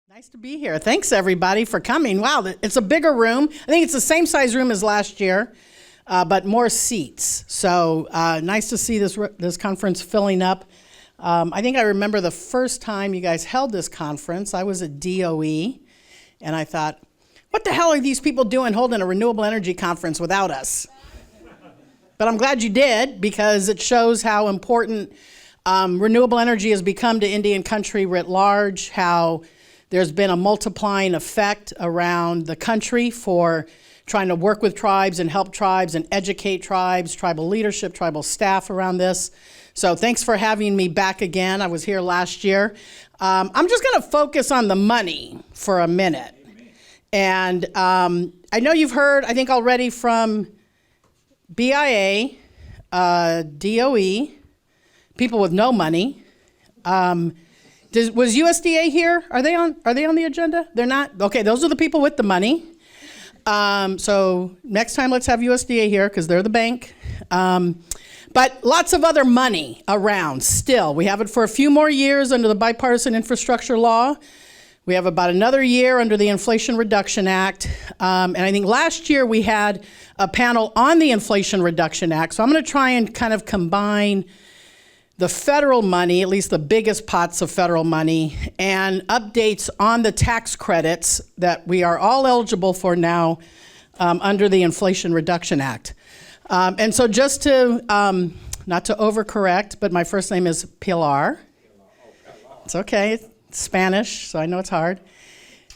Nice to be here. Thanks, everybody, for coming. Wow, it's a bigger room. I think it's the same size room as last year, but more seats. So nice to see this conference filling up. I think I remember the first time you guys held this conference. I was at DOE, and I thought, what the hell are these people doing holding a renewable energy conference without us? But I'm glad you did, because it shows how important renewable energy has become to Indian country writ large, how there's been a multiplying effect around the country for trying to work with tribes and help tribes and educate tribes, tribal leadership, tribal staff around this. So thanks for having me back again. I was here last year. I'm just going to focus on the money for a minute. And I know you've heard, I think already from BIA, DOE, people with no money. Was USDA here? Are they on the agenda? They're not? Okay, those are the people with the money. So next time let's have USDA here, because they're the bank. But lots of other money around still. We have it for a few more years under the Bipartisan Infrastructure Law. We have about another year under the Inflation Reduction Act. And I think last year we had a panel on the Inflation Reduction Act. So I'm going to try and kind of combine the federal money, at least the biggest pots of federal money, and updates on the tax credits that we are all eligible for now under the Inflation Reduction Act. And so just to, not to overcorrect, but my first name is Pilar. It's okay, it's Spanish, so I know it's hard.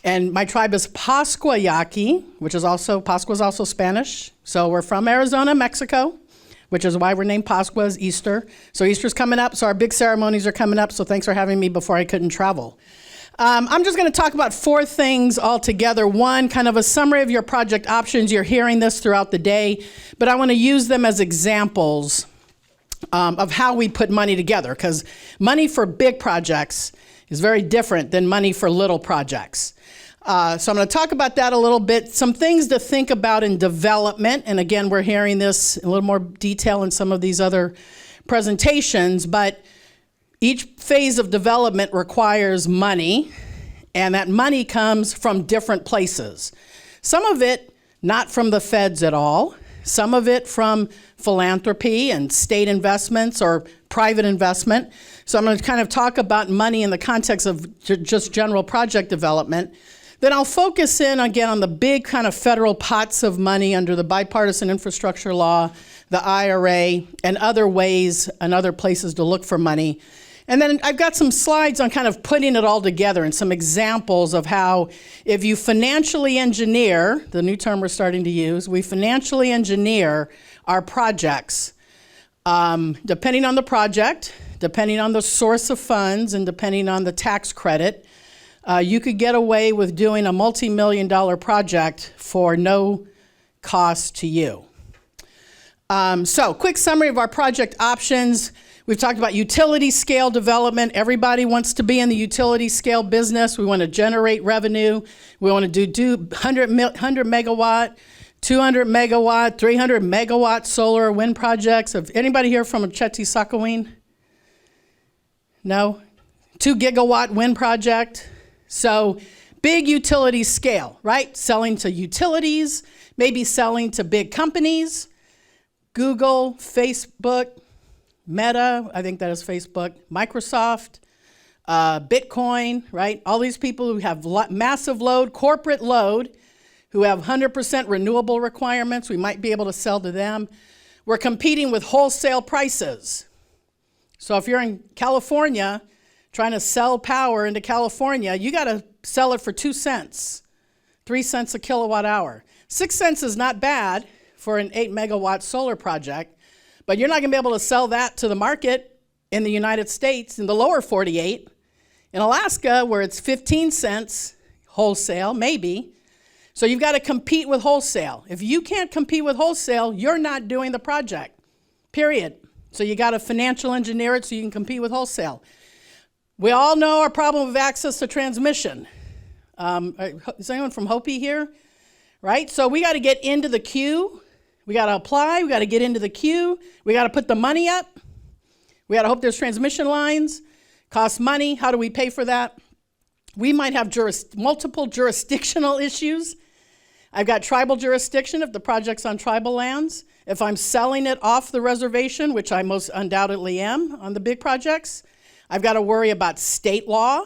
And my tribe is Pascua Yaqui, Pascua is also Spanish. So we're from Arizona, Mexico, which is why we're named Pascua, is Easter. So Easter's coming up, so our big ceremonies are coming up, so thanks for having me before I couldn't travel. I'm just gonna talk about 4 things altogether. One, kind of a summary of your project options. You're hearing this throughout the day, but I wanna use them as examples of how we put money together, because money for big projects is very different than money for little projects. So I'm going to talk about that a little bit. Some things to think about in development. And again, we're hearing this in a little more detail in some of these other presentations, but each phase of development requires money, and that money comes from different places. Some of it not from the feds at all, some of it from philanthropy and state investments or private investment. So I'm going to kind of talk about money in the context of just general project development. Then I'll focus in again on the big kind of federal pots of money under the Bipartisan Infrastructure Law, the IRA, and other ways and other places to look for money. And then I've got some slides on kind of putting it all together and some examples of how if you financially engineer, the new term we're starting to use, we financially engineer our projects, depending on the project, depending on the source of funds, and depending on the tax credit, you could get away with doing a multi-million-dollar project for no cost to you. So, quick summary of our project options. We've talked about utility scale development. Everybody wants to be in the utility scale business. We want to generate revenue. We want to do 100 megawatt, 200 megawatt, 300 megawatt solar or wind projects. If anybody here from Chetty-Sakowin? No? 2 gigawatt wind project. So big utility scale, right? Selling to utilities, maybe selling to big companies, Google, Facebook, Meta, I think that is Facebook, Microsoft, Bitcoin, right? All these people who have massive load, corporate load, who have 100% renewable requirements, we might be able to sell to them. We're competing with wholesale prices. So if you're in California, trying to sell power into California, you got to sell it for 2 cents, 3 cents a kilowatt hour. 6 cents is not bad for an 8 megawatt solar project, but you're not going to be able to sell that to the market in the United States, in the lower 48. In Alaska, where it's 15 cents wholesale, maybe. So you've got to compete with wholesale. If you can't compete with wholesale, you're not doing the project, period. So you got to financial engineer it so you can compete with wholesale. We all know our problem of access to transmission. Is anyone from Hopi here? Right? So we got to get into the queue. We got to apply. We got to get into the queue. We got to put the money up. We got to hope there's transmission lines. Costs money. How do we pay for that? We might have multiple jurisdictional issues. I've got tribal jurisdiction if the project's on tribal lands. If I'm selling it off the reservation, which I most undoubtedly am on the big projects, I've got to worry about state law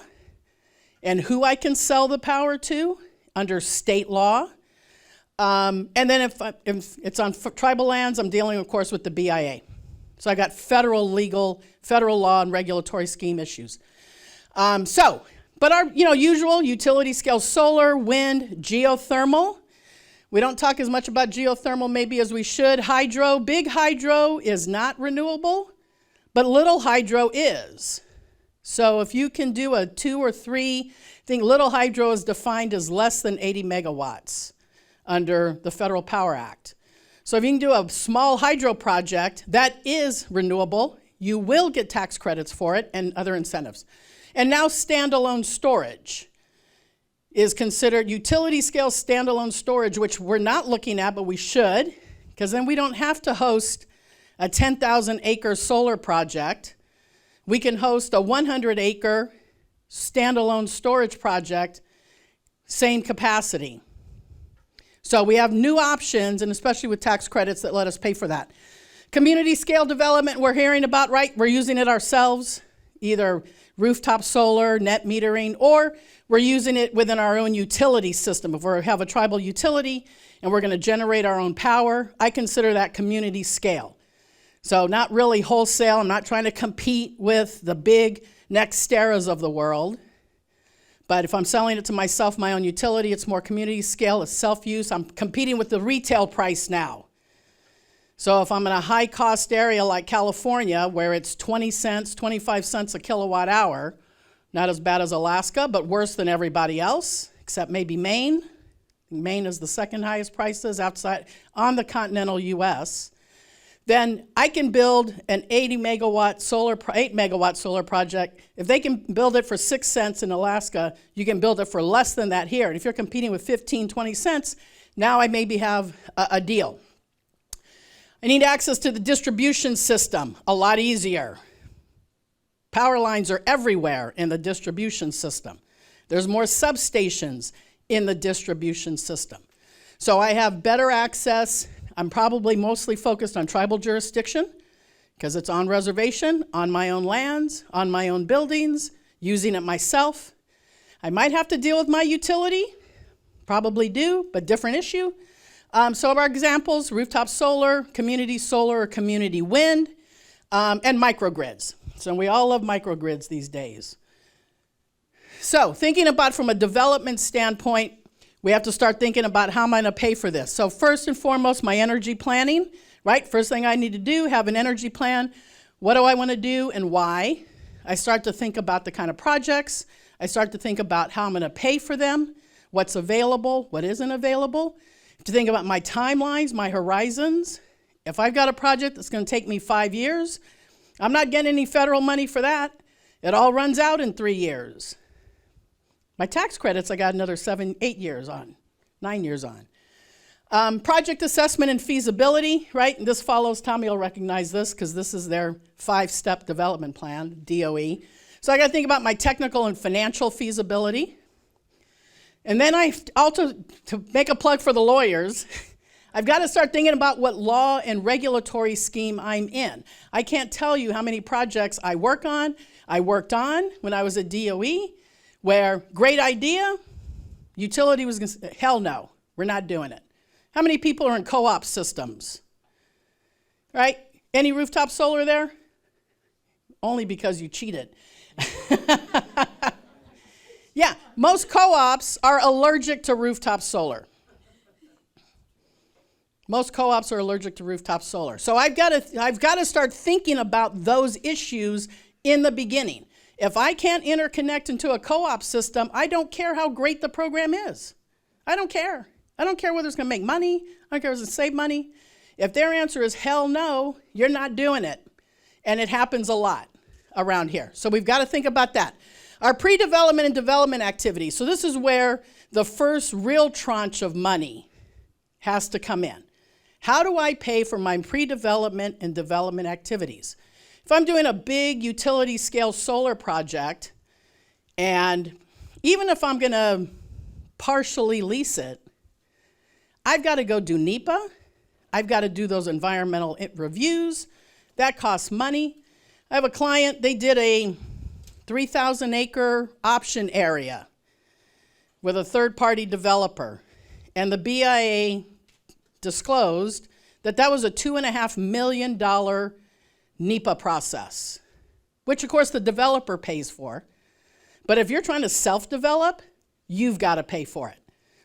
and who I can sell the power to under state law. And then if it's on tribal lands, I'm dealing, of course, with the BIA. So I got federal law and regulatory scheme issues. But our usual utility scale solar, wind, geothermal. We don't talk as much about geothermal maybe as we should. Hydro, big hydro is not renewable, but little hydro is. So if you can do a 2 or 3, I think little hydro is defined as less than 80 megawatts under the Federal Power Act. So if you can do a small hydro project that is renewable, you will get tax credits for it and other incentives. And now standalone storage is considered utility scale standalone storage, which we're not looking at, but we should, because then we don't have to host a 10,000 acre solar project. We can host a 100 acre standalone storage project, same capacity. So we have new options, and especially with tax credits that let us pay for that. Community scale development we're hearing about, right? We're using it ourselves, either rooftop solar, net metering, or we're using it within our own utility system. If we have a tribal utility and we're going to generate our own power, I consider that community scale. So not really wholesale. I'm not trying to compete with the big Nexteras of the world. But if I'm selling it to myself, my own utility, it's more community scale, it's self-use. I'm competing with the retail price now. So if I'm in a high-cost area like California, where it's 20 cents, 25 cents a kilowatt hour, not as bad as Alaska, but worse than everybody else, except maybe Maine. Maine is the second highest prices outside on the continental U.S. Then I can build an 8 megawatt solar project. If they can build it for 6 cents in Alaska, you can build it for less than that here. And if you're competing with 15, 20 cents, now I maybe have a deal. I need access to the distribution system, a lot easier. Power lines are everywhere in the distribution system. There's more substations in the distribution system. So I have better access. I'm probably mostly focused on tribal jurisdiction because it's on reservation, on my own lands, on my own buildings, using it myself. I might have to deal with my utility, probably do, but different issue. So our examples, rooftop solar, or community wind, and microgrids. So we all love microgrids these days. So thinking about from a development standpoint, we have to start thinking about how am I going to pay for this. So first and foremost, my energy planning, right? First thing I need to do, have an energy plan. What do I want to do and why? I start to think about the kind of projects. I start to think about how I'm going to pay for them, what's available, what isn't available. To think about my timelines, my horizons. If I've got a project that's going to take me 5 years, I'm not getting any federal money for that. It all runs out in 3 years. My tax credits, I got another 9 years on. Project assessment and feasibility, right? And this follows, Tommy will recognize this because this is their 5-step development plan, DOE. So I got to think about my technical and financial feasibility. And then I also, to make a plug for the lawyers, I've got to start thinking about what law and regulatory scheme I'm in. I can't tell you how many projects I worked on when I was at DOE, where great idea, utility was going to say, hell no, we're not doing it. How many people are in co-op systems? Right? Any rooftop solar there? Only because you cheated. Yeah, most co-ops are allergic to rooftop solar. Most co-ops are allergic to rooftop solar. So I've got to start thinking about those issues in the beginning. If I can't interconnect into a co-op system, I don't care how great the program is. I don't care. I don't care whether it's going to make money. I don't care if it's going to save money. If their answer is hell no, you're not doing it. And it happens a lot around here. So we've got to think about that. Our pre-development and development activities. So this is where the first real tranche of money has to come in. How do I pay for my pre-development and development activities? If I'm doing a big utility scale solar project and even if I'm going to partially lease it, I've got to go do NEPA. I've got to do those environmental reviews. That costs money. I have a client, they did a 3,000 acre option area with a third-party developer. And the BIA disclosed that that was a $2.5 million NEPA process, which of course the developer pays for. But if you're trying to self-develop, you've got to pay for it.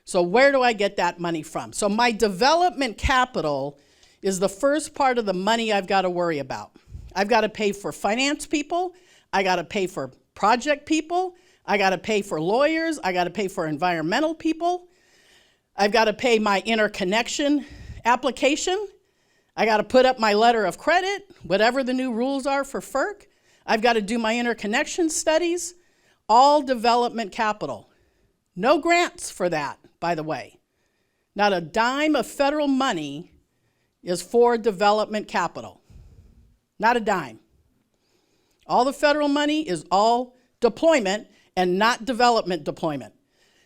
So where do I get that money from? So my development capital is the first part of the money I've got to worry about. I've got to pay for finance people. I got to pay for project people. I got to pay for lawyers. I got to pay for environmental people. I've got to pay my interconnection application. I got to put up my letter of credit, whatever the new rules are for FERC. I've got to do my interconnection studies, all development capital. No grants for that, by the way. Not a dime of federal money is for development capital. Not a dime. All the federal money is all deployment and not development deployment.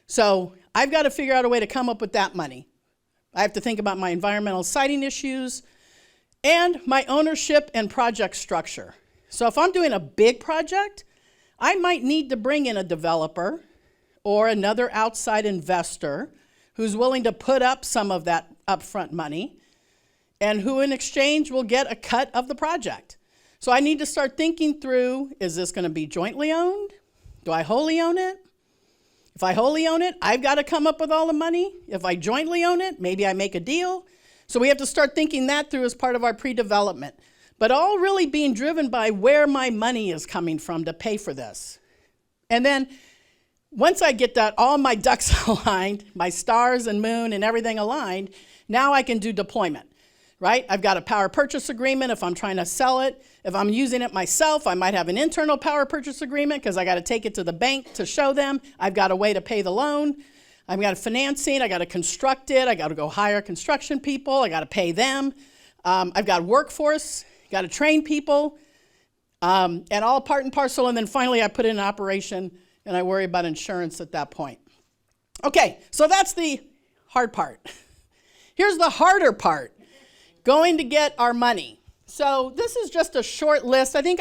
So I've got to figure out a way to come up with that money. I have to think about my environmental siting issues and my ownership and project structure. So if I'm doing a big project, I might need to bring in a developer or another outside investor who's willing to put up some of that upfront money and who in exchange will get a cut of the project. So I need to start thinking through, is this going to be jointly owned? Do I wholly own it? If I wholly own it, I've got to come up with all the money. If I jointly own it, maybe I make a deal. So we have to start thinking that through as part of our pre-development. But all really being driven by where my money is coming from to pay for this. And then once I get that, all my ducks aligned, my stars and moon and everything aligned, now I can do deployment, right? I've got a power purchase agreement if I'm trying to sell it. If I'm using it myself, I might have an internal power purchase agreement because I got to take it to the bank to show them. I've got a way to pay the loan. I've got financing. I got to construct it. I got to go hire construction people. I got to pay them. I've got workforce. Got to train people, and all part and parcel. And then finally, I put it in operation, and I worry about insurance at that point. Okay, so that's the hard part. Here's the harder part, going to get our money. So this is just a short list. I think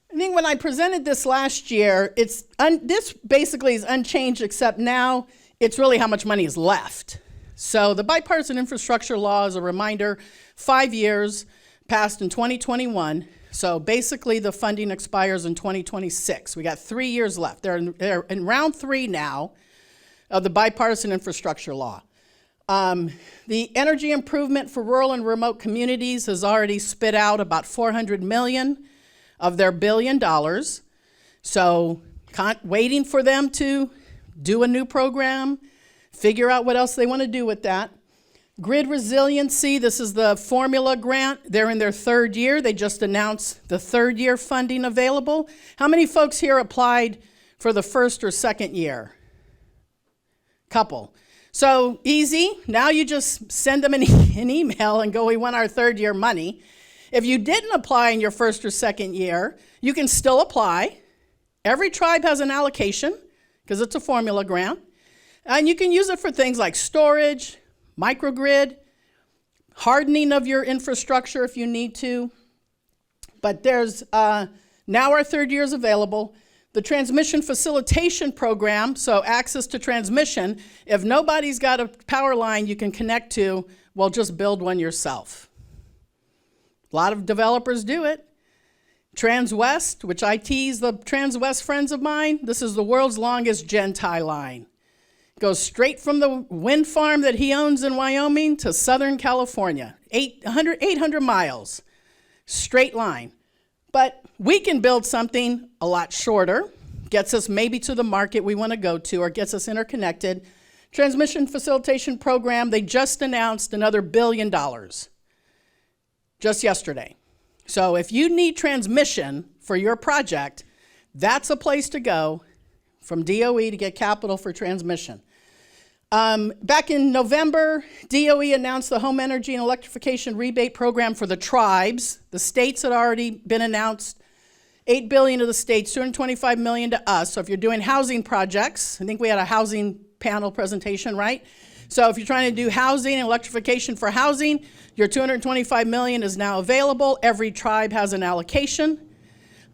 when I presented this last year, this basically is unchanged, except now it's really how much money is left. So the bipartisan infrastructure law is a reminder, 5 years, passed in 2021. So basically the funding expires in 2026. We got 3 years left. They're in round 3 now of the bipartisan infrastructure law. The energy improvement for rural and remote communities has already spit out about $400 million of their $1 billion. So waiting for them to do a new program, figure out what else they want to do with that. Grid resiliency, this is the formula grant. They're in their 3rd year. They just announced the 3rd year funding available. How many folks here applied for the 1st or 2nd year? Couple. So easy. Now you just send them an email and go, we want our 3rd year money. If you didn't apply in your 1st or 2nd year, you can still apply. Every tribe has an allocation because it's a formula grant. And you can use it for things like storage, microgrid, hardening of your infrastructure if you need to. But there's now our 3rd year is available. The transmission facilitation program, so access to transmission, if nobody's got a power line you can connect to, well, just build one yourself. A lot of developers do it. Transwest, which I tease the Transwest friends of mine, this is the world's longest gen-tie line. Goes straight from the wind farm that he owns in Wyoming to Southern California, 800 miles, straight line. But we can build something a lot shorter, gets us maybe to the market we want to go to, or gets us interconnected. Transmission facilitation program, they just announced another $1 billion just yesterday. So if you need transmission for your project, that's a place to go from DOE to get capital for transmission. Back in November, DOE announced the Home Energy and Electrification Rebate Program for the tribes. The states had already been announced, $8 billion to the states, $225 million to us. So if you're doing housing projects, I think we had a housing panel presentation, right? So if you're trying to do housing and electrification for housing, your $225 million is now available. Every tribe has an allocation.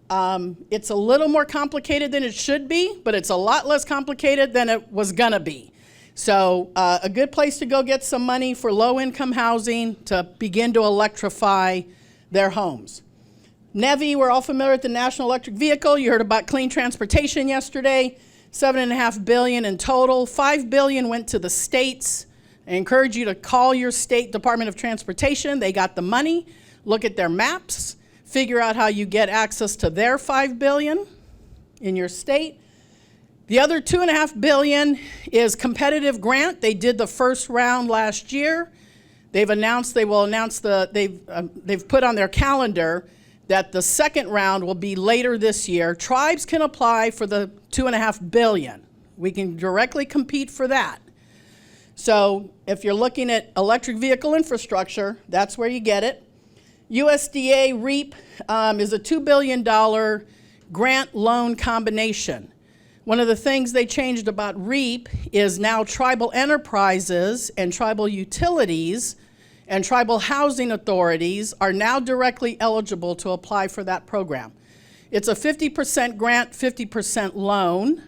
It's a little more complicated than it should be, but it's a lot less complicated than it was gonna be. So a good place to go get some money for low-income housing to begin to electrify their homes. NEVI, we're all familiar with the National Electric Vehicle. You heard about clean transportation yesterday. $7.5 billion in total. $5 billion went to the states. I encourage you to call your state Department of Transportation. They got the money. Look at their maps. Figure out how you get access to their $5 billion in your state. The other $2.5 billion is competitive grant. They did the first round last year. They've announced they will announce they've put on their calendar that the second round will be later this year. Tribes can apply for the $2.5 billion. We can directly compete for that. So if you're looking at electric vehicle infrastructure, that's where you get it. USDA REAP is a $2 billion grant loan combination. One of the things they changed about REAP is now tribal enterprises and tribal utilities and tribal housing authorities are now directly eligible to apply for that program. It's a 50% grant, 50% loan,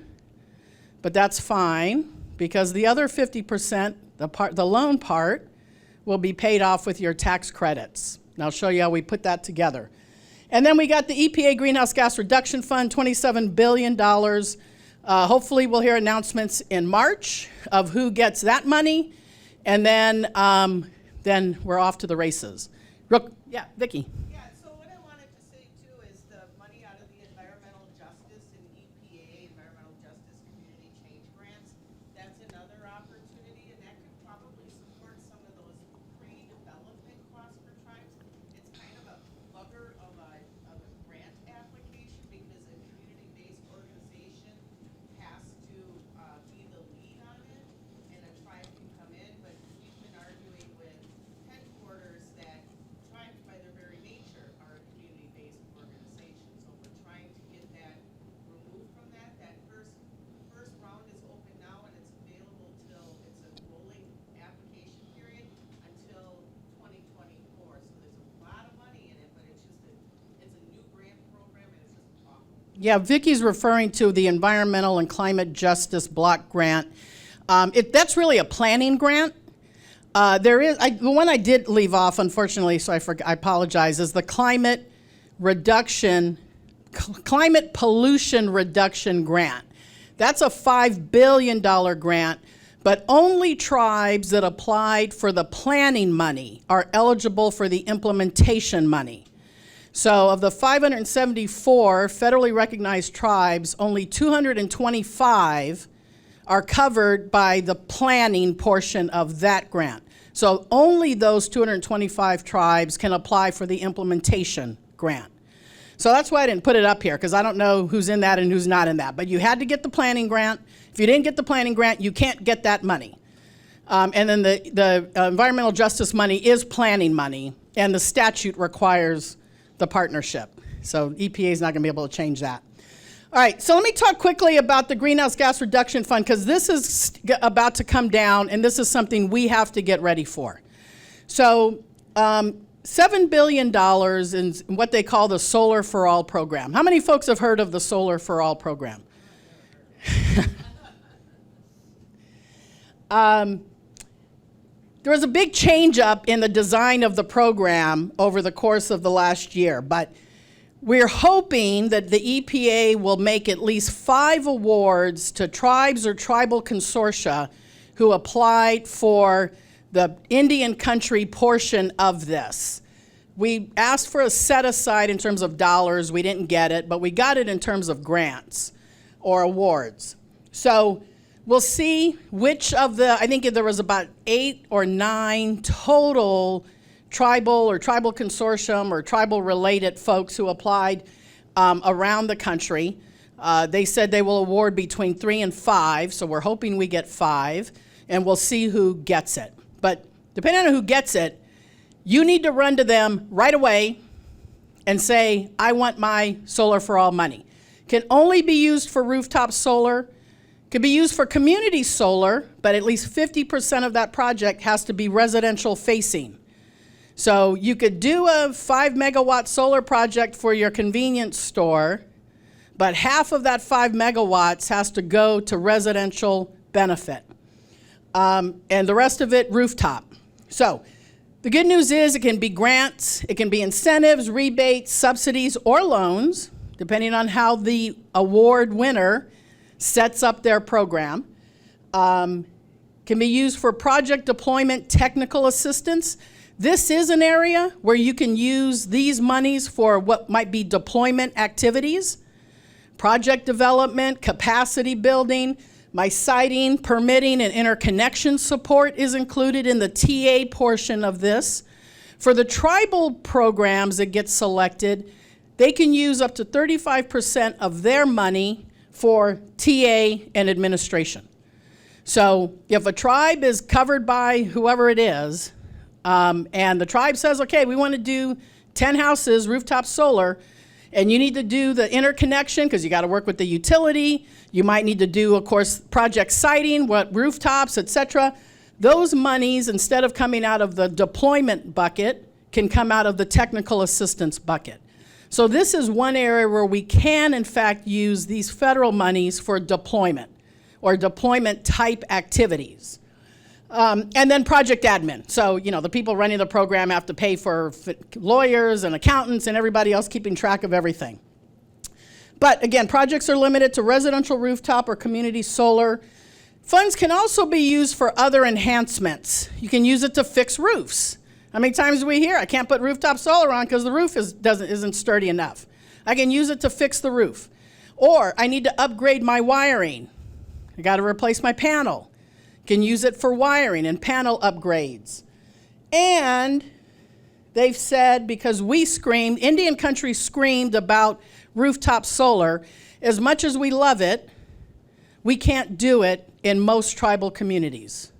but that's fine because the other 50%, the loan part, will be paid off with your tax credits. And I'll show you how we put that together. And then we got the EPA Greenhouse Gas Reduction Fund, $27 billion. Hopefully we'll hear announcements in March of who gets that money, and then we're off to the races. Yeah, Vicki. Yeah, so what I wanted to say too is the money out of the environmental justice and EPA, environmental justice community change grants, that's another opportunity, and that could probably support some of those pre-development costs for tribes. It's kind of a bugger of a grant application because a community-based organization has to be the lead on it, and a tribe can come in, but we've been arguing with headquarters that tribes by their very nature are a community-based organization. So we're trying to get that removed from that. That first round is open now and it's available till it's a rolling application period until 2024. So there's a lot of money in it, but it's a new grant program and it's just awful. Yeah, Vicki's referring to the Environmental and Climate Justice Block Grant. That's really a planning grant. The one I did leave off, unfortunately, so I apologize, is the climate pollution reduction grant. That's a $5 billion grant, but only tribes that applied for the planning money are eligible for the implementation money. So of the 574 federally recognized tribes, only 225 are covered by the planning portion of that grant. So only those 225 tribes can apply for the implementation grant. So that's why I didn't put it up here, because I don't know who's in that and who's not in that. But you had to get the planning grant. If you didn't get the planning grant, you can't get that money. And then the environmental justice money is planning money, and the statute requires the partnership. So EPA is not going to be able to change that. All right, so let me talk quickly about the Greenhouse Gas Reduction Fund, because this is about to come down, and this is something we have to get ready for. So $7 billion in what they call the Solar for All program. How many folks have heard of the Solar for All program? There was a big change up in the design of the program over the course of the last year, but we're hoping that the EPA will make at least 5 awards to tribes or tribal consortia who applied for the Indian country portion of this. We asked for a set aside in terms of dollars. We didn't get it, but we got it in terms of grants or awards. So we'll see which of I think there was about 8 or 9 total tribal or tribal consortium or tribal related folks who applied around the country. They said they will award between 3 and 5, so we're hoping we get 5, and we'll see who gets it. But depending on who gets it, you need to run to them right away, and say, I want my solar for all money. Can only be used for rooftop solar, could be used for community solar, but at least 50% of that project has to be residential facing. So you could do a 5 megawatt solar project for your convenience store, but half of that 5 megawatts has to go to residential benefit. And the rest of it, rooftop. So the good news is it can be grants, it can be incentives, rebates, subsidies, or loans, depending on how the award winner sets up their program. Can be used for project deployment technical assistance. This is an area where you can use these monies for what might be deployment activities, project development, capacity building. My siting, permitting, and interconnection support is included in the TA portion of this. For the tribal programs that get selected, they can use up to 35% of their money for TA and administration. So if a tribe is covered by whoever it is, and the tribe says, okay, we want to do 10 houses, rooftop solar, and you need to do the interconnection because you got to work with the utility. You might need to do, of course, project siting, what rooftops, et cetera. Those monies, instead of coming out of the deployment bucket, can come out of the technical assistance bucket. So this is one area where we can, in fact, use these federal monies for deployment or deployment type activities. And then project admin. So, you know, the people running the program have to pay for lawyers and accountants and everybody else keeping track of everything. But again, projects are limited to residential rooftop or community solar. Funds can also be used for other enhancements. You can use it to fix roofs. How many times do we hear, I can't put rooftop solar on because the roof isn't sturdy enough. I can use it to fix the roof. Or I need to upgrade my wiring. I got to replace my panel. Can use it for wiring and panel upgrades. And they've said, because we screamed, Indian country screamed about rooftop solar, as much as we love it, we can't do it in most tribal communities.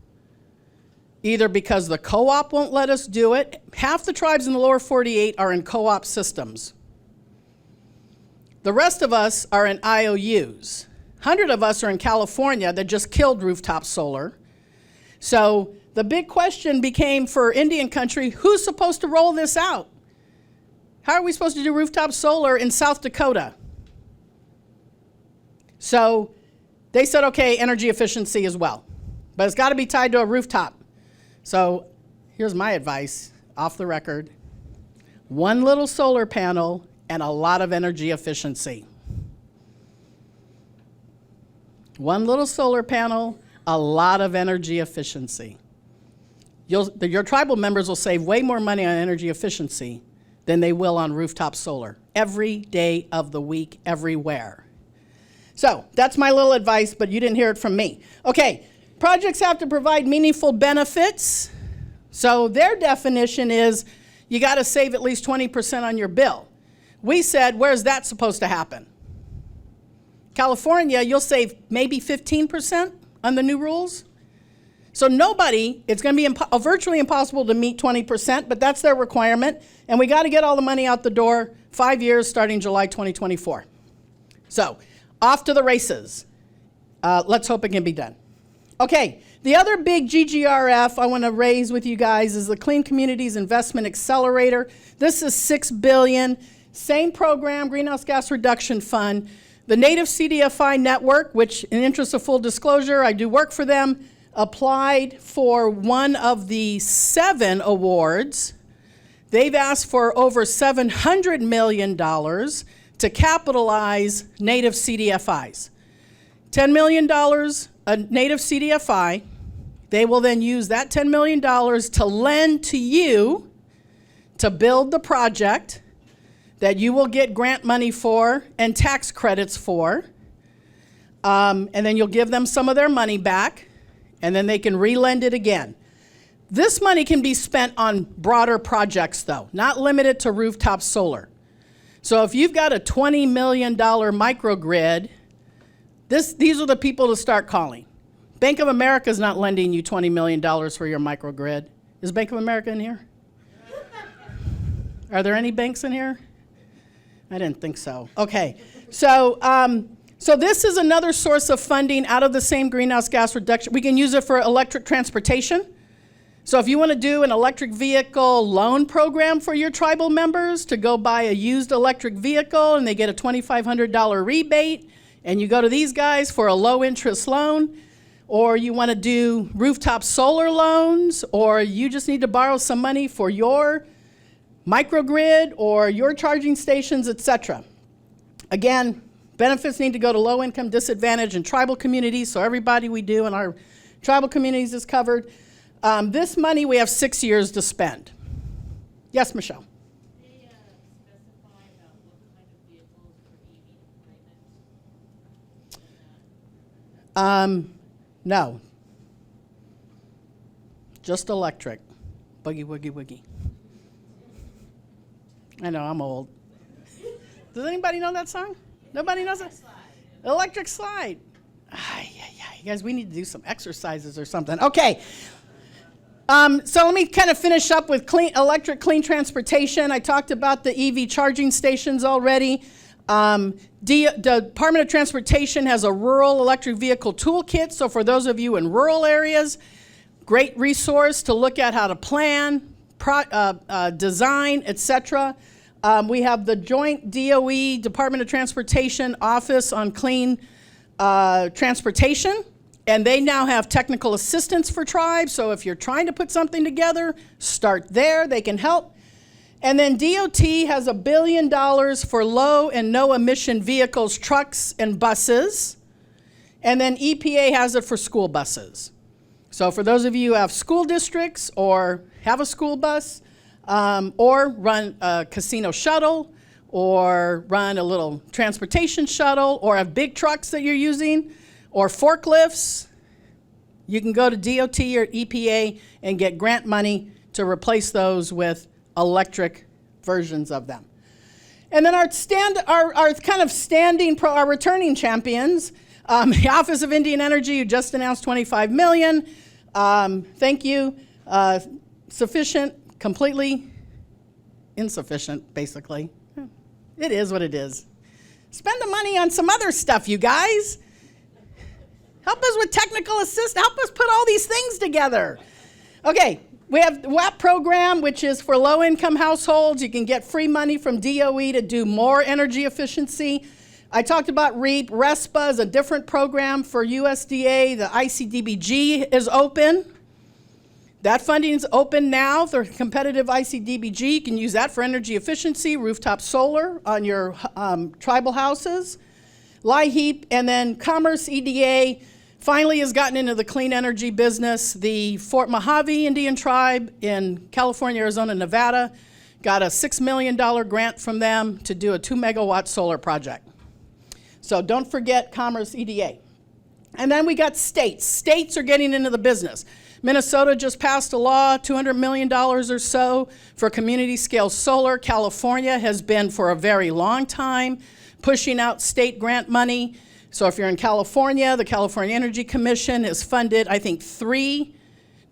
Either because the co-op won't let us do it. Half the tribes in the lower 48 are in co-op systems. The rest of us are in IOUs. 100 of us are in California that just killed rooftop solar. So the big question became for Indian country, who's supposed to roll this out? How are we supposed to do rooftop solar in South Dakota? So they said, okay, energy efficiency as well, but it's got to be tied to a rooftop. So here's my advice, off the record. One little solar panel and a lot of energy efficiency. One little solar panel, a lot of energy efficiency. Your tribal members will save way more money on energy efficiency than they will on rooftop solar every day of the week, everywhere. So that's my little advice, but you didn't hear it from me. Okay, projects have to provide meaningful benefits. So their definition is you got to save at least 20% on your bill. We said, where's that supposed to happen? California, you'll save maybe 15% on the new rules. So nobody, it's going to be virtually impossible to meet 20%, but that's their requirement. And we got to get all the money out the door 5 years starting July 2024. So off to the races. Let's hope it can be done. Okay, the other big GGRF I want to raise with you guys is the Clean Communities Investment Accelerator. This is $6 billion, same program, Greenhouse Gas Reduction Fund. The Native CDFI network, which in interest of full disclosure, I do work for them, applied for one of the 7 awards. They've asked for over $700 million to capitalize Native CDFIs. $10 million a Native CDFI. They will then use that $10 million to lend to you to build the project that you will get grant money for and tax credits for. And then you'll give them some of their money back, and then they can re-lend it again. This money can be spent on broader projects, though, not limited to rooftop solar. So if you've got a $20 million microgrid, these are the people to start calling. Bank of America is not lending you $20 million for your microgrid. Is Bank of America in here? Are there any banks in here? I didn't think so. Okay, so so this is another source of funding out of the same greenhouse gas reduction. We can use it for electric transportation. So if you want to do an electric vehicle loan program for your tribal members to go buy a used electric vehicle and they get a $2,500 rebate, and you go to these guys for a low interest loan, or you want to do rooftop solar loans, or you just need to borrow some money for your microgrid or your charging stations, etc. Again, benefits need to go to low income, disadvantaged, and tribal communities, so everybody we do in our tribal communities is covered. This money we have 6 years to spend. Yes, Michelle? They specify about what kind of vehicles for EV deployment? No. Just electric. Boogie, woogie, woogie. I know, I'm old. Does anybody know that song? Nobody knows it? Electric slide. You guys, we need to do some exercises or something. Okay. So let me kind of finish up with electric clean transportation. I talked about the EV charging stations already. The Department of Transportation has a rural electric vehicle toolkit. So for those of you in rural areas, great resource to look at how to plan, design, etc. We have the joint DOE, Department of Transportation Office on Clean Transportation, and they now have technical assistance for tribes. So if you're trying to put something together, start there. They can help. And then DOT has $1 billion for low and no emission vehicles, trucks, and buses. And then EPA has it for school buses. So for those of you who have school districts or have a school bus, or run a casino shuttle, or run a little transportation shuttle, or have big trucks that you're using, or forklifts, you can go to DOT or EPA and get grant money to replace those with electric versions of them. And then our returning champions, the Office of Indian Energy, who just announced $25 million. Thank you. Sufficient. Completely insufficient, basically. It is what it is. Spend the money on some other stuff, you guys. Help us with technical assistance. Help us put all these things together. Okay, we have the WAP program, which is for low-income households. You can get free money from DOE to do more energy efficiency. I talked about REAP. RESPA is a different program for USDA. The ICDBG is open. That funding is open now for competitive ICDBG. You can use that for energy efficiency, rooftop solar on your tribal houses. LIHEAP, and then Commerce EDA finally has gotten into the clean energy business. The Fort Mojave Indian Tribe in California, Arizona, Nevada got a $6 million grant from them to do a 2-megawatt solar project. So don't forget Commerce EDA. And then we got states. States are getting into the business. Minnesota just passed a law, $200 million or so for community scale solar. California has been for a very long time pushing out state grant money. So if you're in California, the California Energy Commission has funded, I think,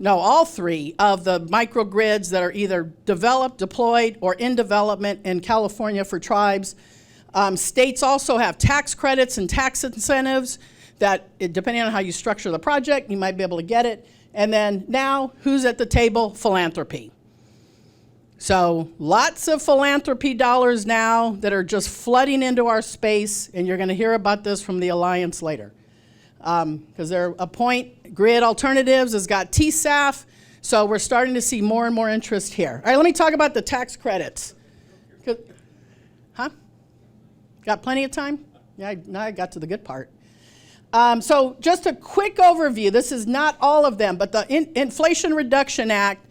all three of the microgrids that are either developed, deployed, or in development in California for tribes. States also have tax credits and tax incentives that, depending on how you structure the project, you might be able to get it. And then now, who's at the table? Philanthropy. So lots of philanthropy dollars now that are just flooding into our space, and you're going to hear about this from the Alliance later. Because they're Grid Alternatives has got TSAF, so we're starting to see more and more interest here. All right, let me talk about the tax credits. Huh? Got plenty of time? Yeah, now I got to the good part. So just a quick overview. This is not all of them, but the Inflation Reduction Act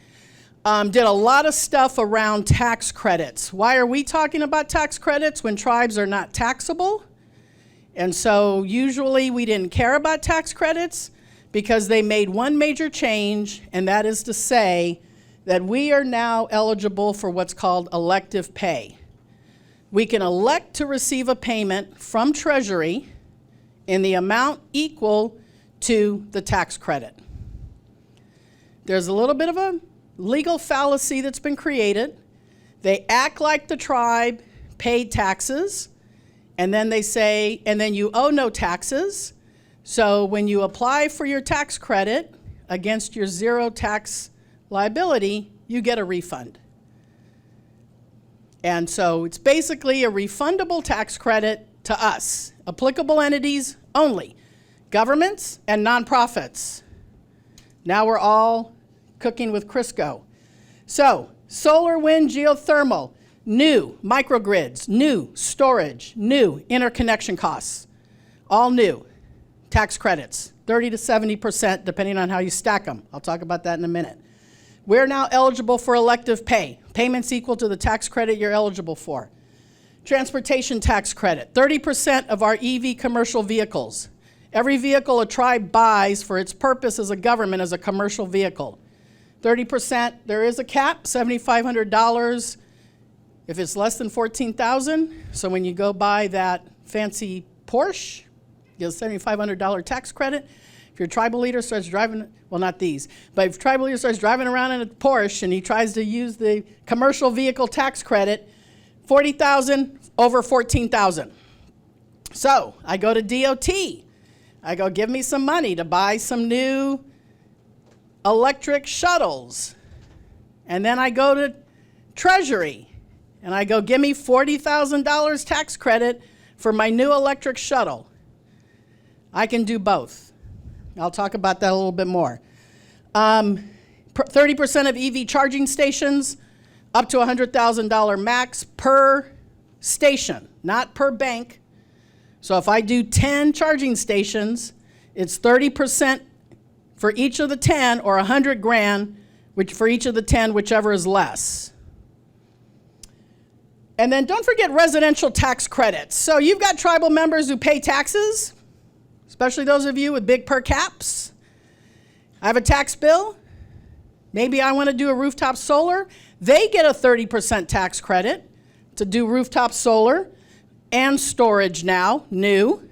did a lot of stuff around tax credits. Why are we talking about tax credits when tribes are not taxable? And so usually we didn't care about tax credits because they made one major change, and that is to say that we are now eligible for what's called elective pay. We can elect to receive a payment from Treasury in the amount equal to the tax credit. There's a little bit of a legal fallacy that's been created. They act like the tribe paid taxes, and then they say, and then you owe no taxes. So when you apply for your tax credit against your zero tax liability, you get a refund. And so it's basically a refundable tax credit to us, applicable entities only, governments and nonprofits. Now we're all cooking with Crisco. So solar, wind, geothermal, new microgrids, new storage, new interconnection costs, all new tax credits, 30 to 70% depending on how you stack them. I'll talk about that in a minute. We're now eligible for elective pay, payments equal to the tax credit you're eligible for. Transportation tax credit, 30% of our EV commercial vehicles. Every vehicle a tribe buys for its purpose as a government is a commercial vehicle. 30%, there is a cap, $7,500 if it's less than $14,000. So when you go buy that fancy Porsche, you get a $7,500 tax credit. If your tribal leader starts driving, well, not these, but if tribal leader starts driving around in a Porsche and he tries to use the commercial vehicle tax credit, $40,000 over $14,000. So I go to DOT. I go, give me some money to buy some new electric shuttles. And then I go to Treasury and I go, give me $40,000 tax credit for my new electric shuttle. I can do both. I'll talk about that a little bit more. 30% of EV charging stations, up to $100,000 max per station, not per bank. So if I do 10 charging stations, it's 30% for each of the 10 or 100 grand, which for each of the 10, whichever is less. And then don't forget residential tax credits. So you've got tribal members who pay taxes, especially those of you with big per caps. I have a tax bill. Maybe I want to do a rooftop solar. They get a 30% tax credit to do rooftop solar and storage now, new.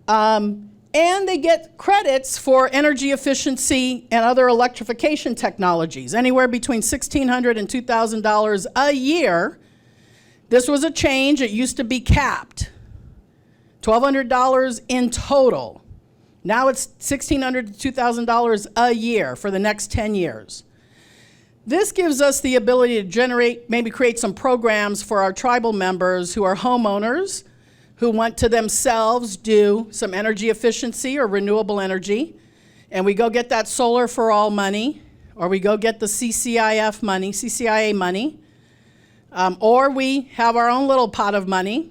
And they get credits for energy efficiency and other electrification technologies, anywhere between $1,600 and $2,000 a year. This was a change. It used to be capped. $1,200 in total. Now it's $1,600 to $2,000 a year for the next 10 years. This gives us the ability to generate, maybe create some programs for our tribal members who are homeowners, who want to themselves do some energy efficiency or renewable energy. And we go get that solar for all money, or we go get the CCIA money, or we have our own little pot of money,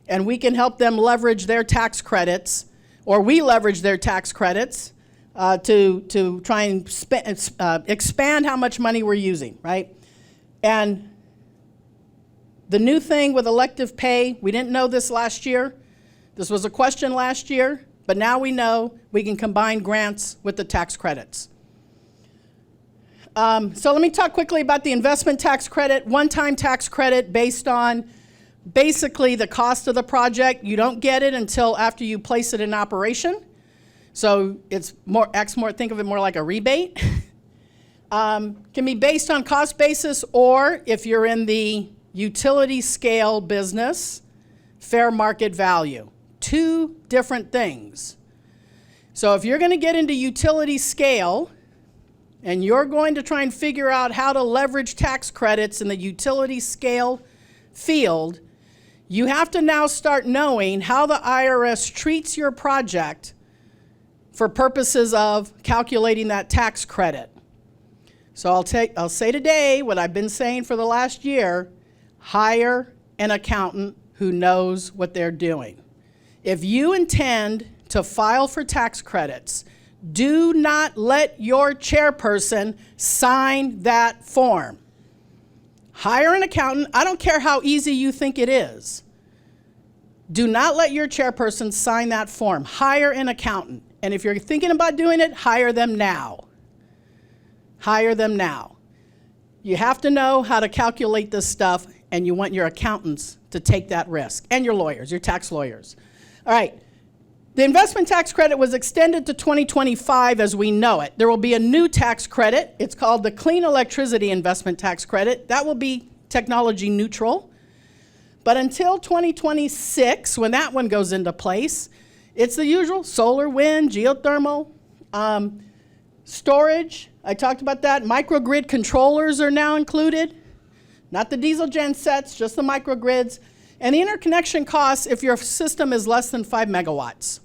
and we can help them leverage their tax credits, or we leverage their tax credits to try and expand how much money we're using, right? And the new thing with elective pay, we didn't know this last year. This was a question last year, but now we know we can combine grants with the tax credits. So let me talk quickly about the investment tax credit, one-time tax credit based on basically the cost of the project. You don't get it until after you place it in operation. So it's think of it more like a rebate. Can be based on cost basis, or if you're in the utility scale business, fair market value. Two different things. So if you're going to get into utility scale and you're going to try and figure out how to leverage tax credits in the utility scale field, you have to now start knowing how the IRS treats your project for purposes of calculating that tax credit. So I'll say today what I've been saying for the last year: hire an accountant who knows what they're doing. If you intend to file for tax credits, do not let your chairperson sign that form. Hire an accountant. I don't care how easy you think it is. Do not let your chairperson sign that form. Hire an accountant. And if you're thinking about doing it, hire them now. Hire them now. You have to know how to calculate this stuff, and you want your accountants to take that risk, and your lawyers, your tax lawyers. All right. The investment tax credit was extended to 2025 as we know it. There will be a new tax credit. It's called the Clean Electricity Investment Tax Credit. That will be technology neutral. But until 2026, when that one goes into place, it's the usual solar, wind, geothermal, storage. I talked about that. Microgrid controllers are now included. Not the diesel gen sets, just the microgrids. And the interconnection costs if your system is less than 5 megawatts.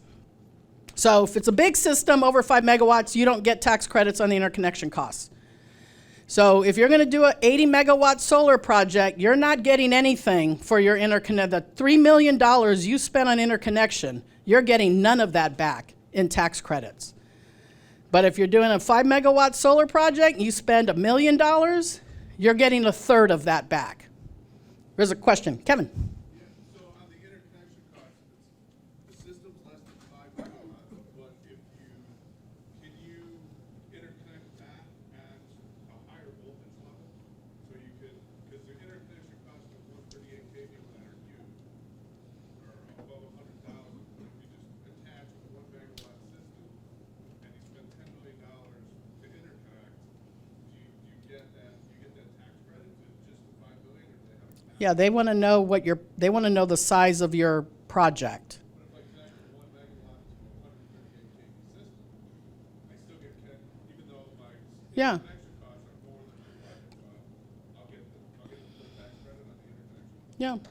So if it's a big system over 5 megawatts, you don't get tax credits on the interconnection costs. So if you're going to do an 80 megawatt solar project, you're not getting anything for your interconnect. The $3 million you spent on interconnection, you're getting none of that back in tax credits. But if you're doing a 5 megawatt solar project, you spend $1 million, you're getting a third of that back. There's a question. Kevin. Yeah, so on the interconnection costs, the system's less than 5 megawatts, but can you interconnect that at a higher voltage level? So you can, because the interconnection cost of 138 kV ladder huge, or above 100,000, but if you just attach a 1 megawatt system and you spend $10 million to interconnect, do you get that tax credit to just the 5 million, or do they have a cap? Yeah, they want to know they want to know the size of your project. But if I connect a 1 megawatt to a 138 kV system, I still get even though my Yeah. connection costs are more than the electric cost, I'll get the full tax credit on the interconnection. Yeah.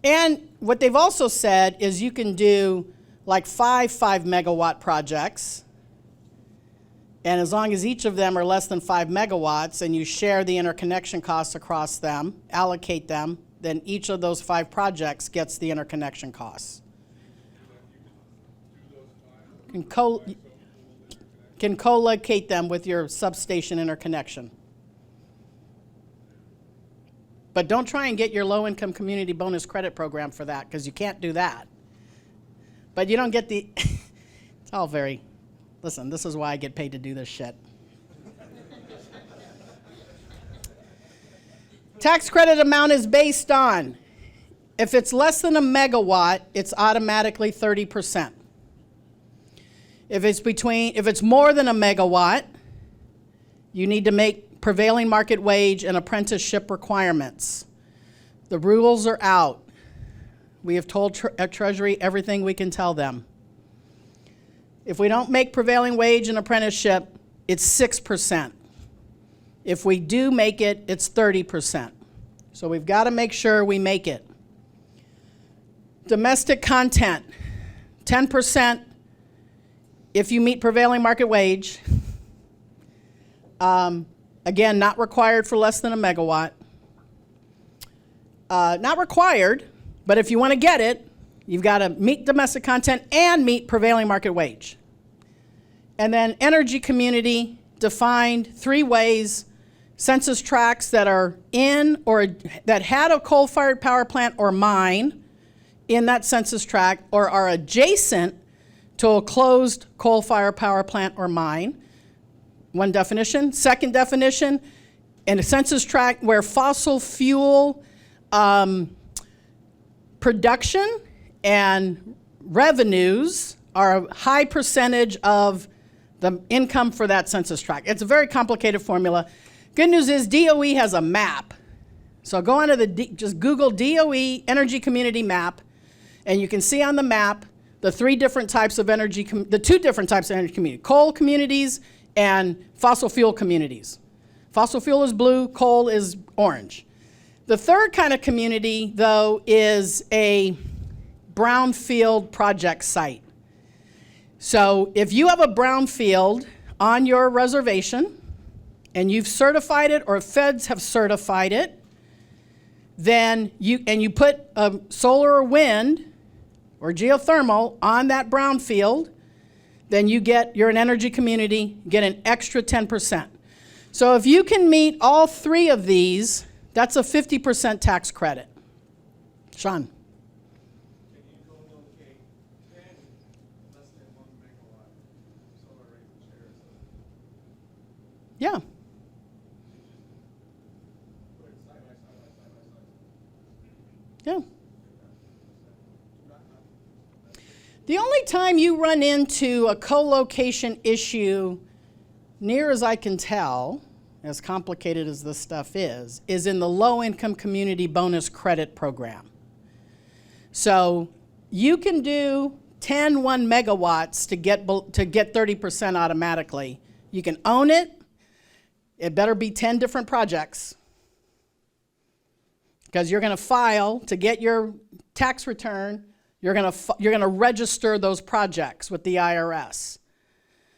And what they've also said is you can do like 5 megawatt projects. And as long as each of them are less than 5 megawatts and you share the interconnection costs across them, allocate them, then each of those 5 projects gets the interconnection costs. Can co-locate them with your substation interconnection. But don't try and get your low-income community bonus credit program for that, because you can't do that. But you don't get the, it's all very, listen, this is why I get paid to do this shit. Tax credit amount is based on, if it's less than a megawatt, it's automatically 30%. If it's more than a megawatt, you need to make prevailing market wage and apprenticeship requirements. The rules are out. We have told Treasury everything we can tell them. If we don't make prevailing wage and apprenticeship, it's 6%. If we do make it, it's 30%. So we've got to make sure we make it. Domestic content, 10% if you meet prevailing market wage. Again, not required for less than a megawatt. Not required, but if you want to get it, you've got to meet domestic content and meet prevailing market wage. And then energy community, defined 3 ways: census tracts that are in or that had a coal-fired power plant or mine in that census tract or are adjacent to a closed coal-fired power plant or mine. One definition. Second definition, in a census tract where fossil fuel production and revenues are a high percentage of the income for that census tract. It's a very complicated formula. Good news is DOE has a map. So go onto just Google DOE Energy Community Map, and you can see on the map the 3 different types of energy, the 2 different types of energy community: coal communities and fossil fuel communities. Fossil fuel is blue, coal is orange. The third kind of community, though, is a brownfield project site. So if you have a brownfield on your reservation and you've certified it or feds have certified it, then you put solar or wind or geothermal on that brownfield, then you're an energy community, get an extra 10%. So if you can meet all 3 of these, that's a 50% tax credit. Sean? Can you co-locate 10 less than 1 megawatt solar arrays and shares? Yeah. Put it side by side. Yeah. The only time you run into a co-location issue, near as I can tell, as complicated as this stuff is in the low-income community bonus credit program. So you can do 1 megawatts to get 30% automatically. You can own it. It better be 10 different projects, because you're going to file to get your tax return. You're going to register those projects with the IRS.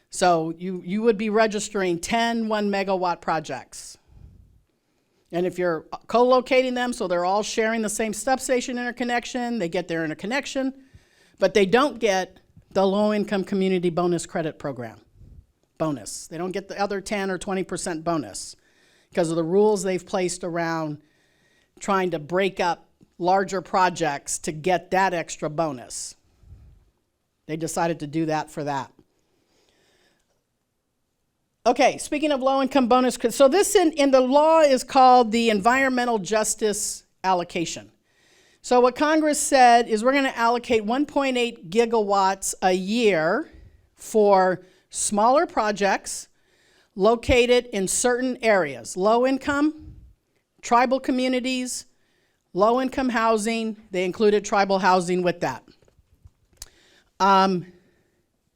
So you would be registering 10 1-megawatt projects. And if you're co-locating them, so they're all sharing the same substation interconnection, they get their interconnection, but they don't get the low-income community bonus credit program bonus. They don't get the other 10 or 20% bonus because of the rules they've placed around trying to break up larger projects to get that extra bonus. They decided to do that for that. Okay, speaking of low-income bonus, so this in the law is called the environmental justice allocation. So what Congress said is we're going to allocate 1.8 gigawatts a year for smaller projects located in certain areas, low-income, tribal communities, low-income housing. They included tribal housing with that.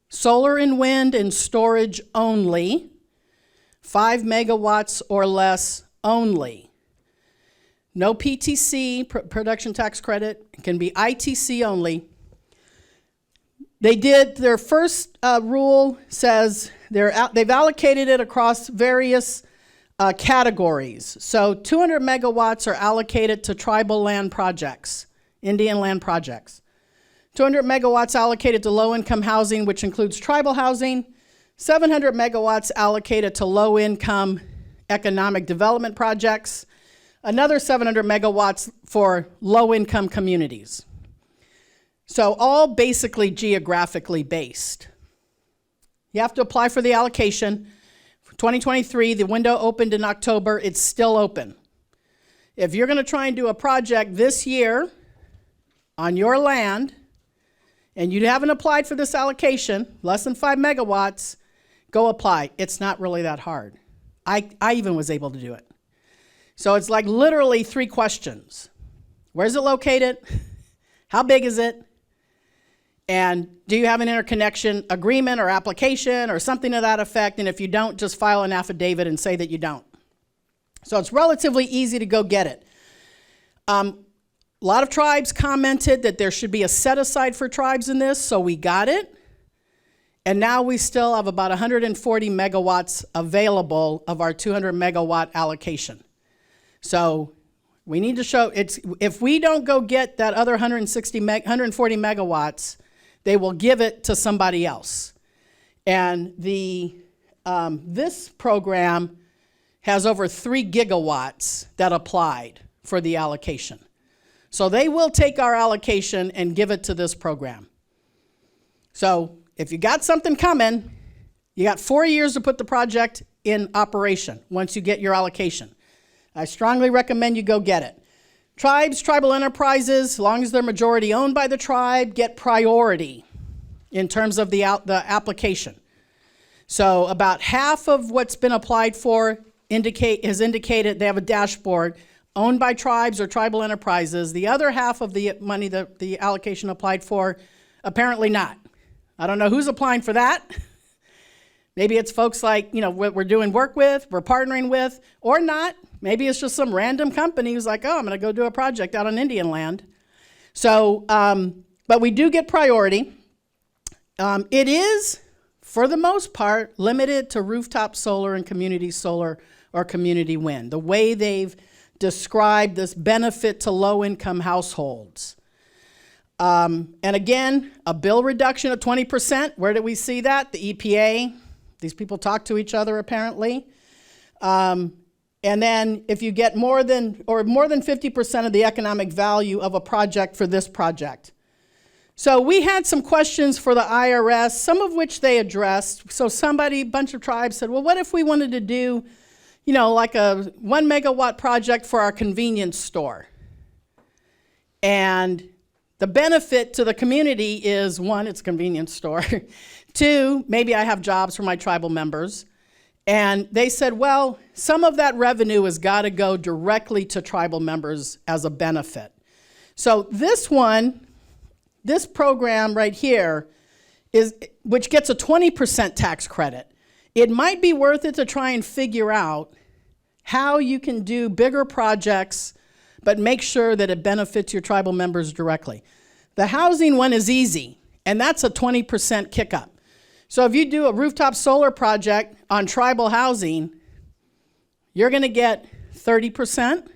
Solar and wind and storage only. 5 megawatts or less only. No PTC, production tax credit. It can be ITC only. They did, their first rule says they've allocated it across various categories. So 200 megawatts are allocated to tribal land projects, Indian land projects. 200 megawatts allocated to low-income housing, which includes tribal housing. 700 megawatts allocated to low-income economic development projects. Another 700 megawatts for low-income communities. So all basically geographically based. You have to apply for the allocation. For 2023, the window opened in October. It's still open. If you're going to try and do a project this year on your land, and you haven't applied for this allocation, less than 5 megawatts, go apply. It's not really that hard. I even was able to do it. So it's like literally 3 questions. Where's it located? How big is it? And do you have an interconnection agreement or application or something to that effect? And if you don't, just file an affidavit and say that you don't. So it's relatively easy to go get it. A lot of tribes commented that there should be a set aside for tribes in this, so we got it. And now we still have about 140 megawatts available of our 200 megawatt allocation. So we need to show, if we don't go get that other 140 megawatts, they will give it to somebody else. And this program has over 3 gigawatts that applied for the allocation. So they will take our allocation and give it to this program. So if you got something coming, you got 4 years to put the project in operation once you get your allocation. I strongly recommend you go get it. Tribes, tribal enterprises, as long as they're majority owned by the tribe, get priority in terms of the application. So about half of what's been applied for has indicated they have a dashboard owned by tribes or tribal enterprises. The other half of the money that the allocation applied for, apparently not. I don't know who's applying for that. Maybe it's folks like, we're doing work with, we're partnering with, or not. Maybe it's just some random company who's like, oh, I'm going to go do a project out on Indian land. So, but we do get priority. It is, for the most part, limited to rooftop solar and community solar or community wind, the way they've described this benefit to low-income households. And again, a bill reduction of 20%. Where did we see that? The EPA. These people talk to each other, apparently. And then if you get more than 50% of the economic value of a project for this project. So we had some questions for the IRS, some of which they addressed. So a bunch of tribes said, well, what if we wanted to do, like a 1 megawatt project for our convenience store? And the benefit to the community is, 1, it's a convenience store. 2, maybe I have jobs for my tribal members. And they said, well, some of that revenue has got to go directly to tribal members as a benefit. So this program right here, which gets a 20% tax credit, it might be worth it to try and figure out how you can do bigger projects, but make sure that it benefits your tribal members directly. The housing one is easy, and that's a 20% kick up. So if you do a rooftop solar project on tribal housing, you're going to get 30%.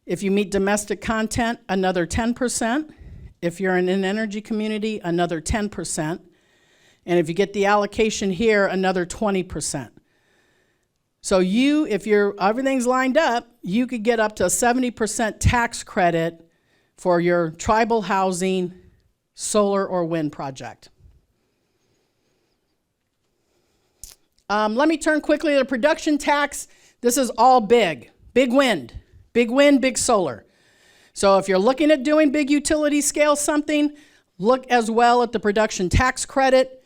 If you meet domestic content, another 10%. If you're in an energy community, another 10%. And if you get the allocation here, another 20%. So if everything's lined up, you could get up to a 70% tax credit for your tribal housing, solar or wind project. Let me turn quickly to the production tax. This is all big wind, big solar. So if you're looking at doing big utility scale something, look as well at the production tax credit.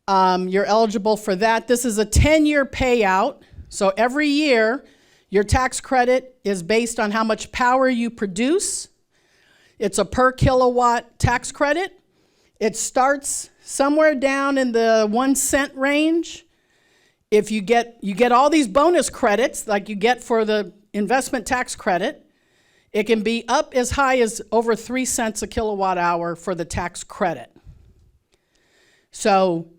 You're eligible for that. This is a 10-year payout. So every year, your tax credit is based on how much power you produce. It's a per kilowatt tax credit. It starts somewhere down in the 1 cent range. If you get all these bonus credits like you get for the investment tax credit, it can be up as high as over 3 cents a kilowatt hour for the tax credit. So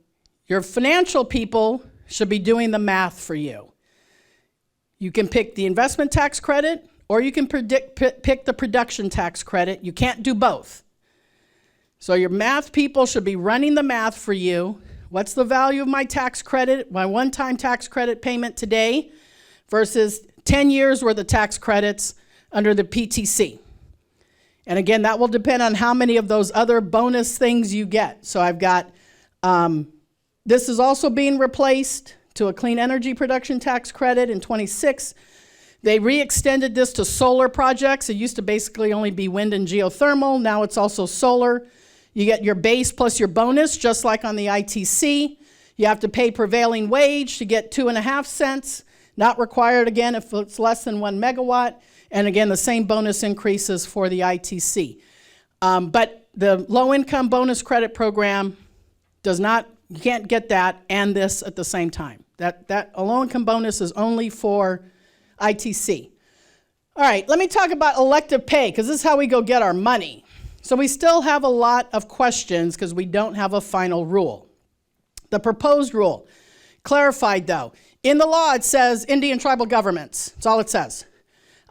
your financial people should be doing the math for you. You can pick the investment tax credit or you can pick the production tax credit. You can't do both. So your math people should be running the math for you. What's the value of my tax credit, my one-time tax credit payment today versus 10 years worth of tax credits under the PTC? And again, that will depend on how many of those other bonus things you get. So I've got, this is also being replaced to a clean energy production tax credit in 26. They re-extended this to solar projects. It used to basically only be wind and geothermal. Now it's also solar. You get your base plus your bonus, just like on the ITC. You have to pay prevailing wage to get 2.5 cents. Not required again if it's less than 1 megawatt. And again, the same bonus increases for the ITC. But the low-income bonus credit program does not, you can't get that and this at the same time. A low-income bonus is only for ITC. All right, let me talk about elective pay, because this is how we go get our money. So we still have a lot of questions because we don't have a final rule. The proposed rule, clarified though. In the law, it says Indian tribal governments. That's all it says.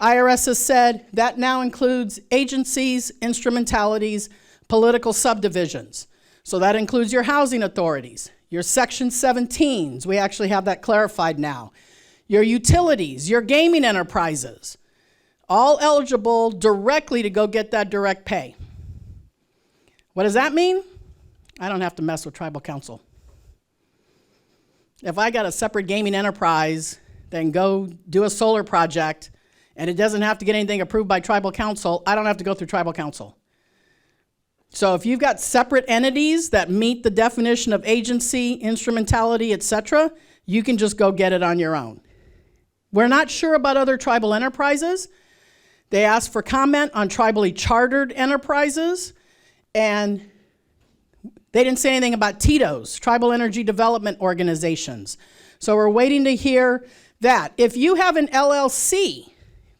IRS has said that now includes agencies, instrumentalities, political subdivisions. So that includes your housing authorities, your Section 17s. We actually have that clarified now. Your utilities, your gaming enterprises, all eligible directly to go get that direct pay. What does that mean? I don't have to mess with tribal council. If I got a separate gaming enterprise, then go do a solar project, and it doesn't have to get anything approved by tribal council, I don't have to go through tribal council. So if you've got separate entities that meet the definition of agency, instrumentality, etc., you can just go get it on your own. We're not sure about other tribal enterprises. They asked for comment on tribally chartered enterprises, and they didn't say anything about TIDOs, Tribal Energy Development Organizations. So we're waiting to hear that. If you have an LLC,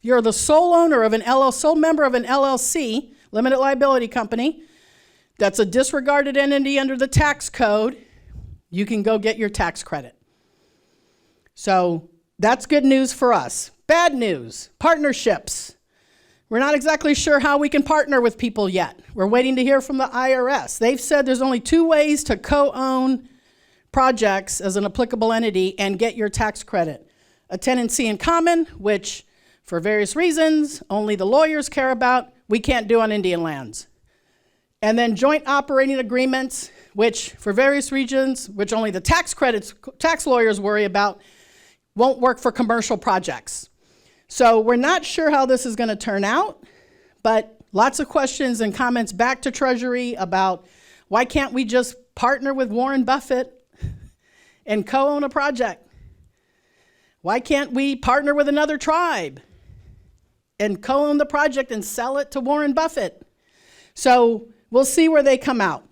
you're the sole owner of an LLC, sole member of an LLC, limited liability company, that's a disregarded entity under the tax code, you can go get your tax credit. So that's good news for us. Bad news, partnerships. We're not exactly sure how we can partner with people yet. We're waiting to hear from the IRS. They've said there's only 2 ways to co-own projects as an applicable entity and get your tax credit. A tenancy in common, which for various reasons only the lawyers care about, we can't do on Indian lands. And then joint operating agreements, which for various reasons, which only the tax lawyers worry about, won't work for commercial projects. So we're not sure how this is going to turn out, but lots of questions and comments back to Treasury about why can't we just partner with Warren Buffett and co-own a project? Why can't we partner with another tribe and co-own the project and sell it to Warren Buffett? So we'll see where they come out.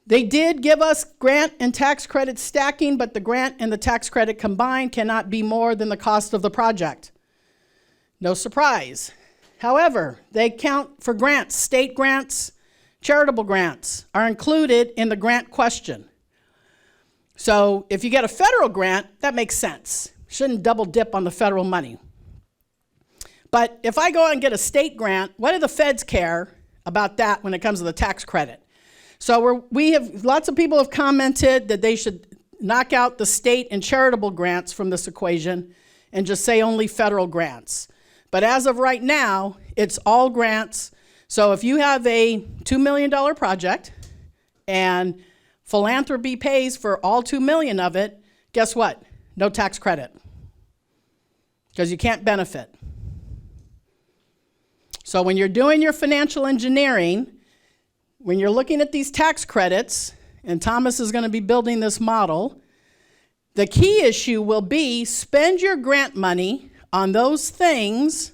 They did give us grant and tax credit stacking, but the grant and the tax credit combined cannot be more than the cost of the project. No surprise. However, they count for grants. State grants, charitable grants are included in the grant question. So if you get a federal grant, that makes sense. Shouldn't double dip on the federal money. But if I go out and get a state grant, what do the feds care about that when it comes to the tax credit? So we have lots of people have commented that they should knock out the state and charitable grants from this equation and just say only federal grants. But as of right now, it's all grants. So if you have a $2 million project and philanthropy pays for all 2 million of it, guess what? No tax credit, because you can't benefit. So when you're doing your financial engineering, when you're looking at these tax credits, and Thomas is going to be building this model, the key issue will be spend your grant money on those things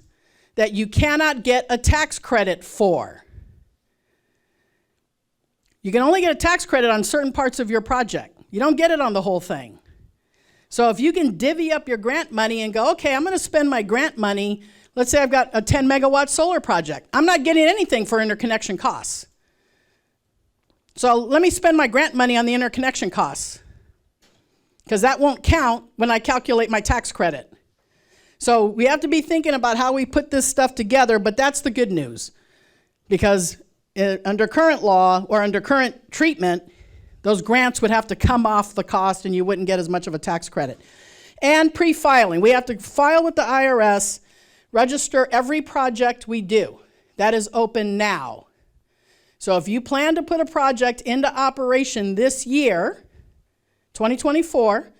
that you cannot get a tax credit for. You can only get a tax credit on certain parts of your project. You don't get it on the whole thing. So if you can divvy up your grant money and go, okay, I'm going to spend my grant money. Let's say I've got a 10 megawatt solar project. I'm not getting anything for interconnection costs. So let me spend my grant money on the interconnection costs, because that won't count when I calculate my tax credit. So we have to be thinking about how we put this stuff together, but that's the good news. Because under current law or under current treatment, those grants would have to come off the cost and you wouldn't get as much of a tax credit. And pre-filing. We have to file with the IRS, register every project we do. That is open now. So if you plan to put a project into operation this year, 2024,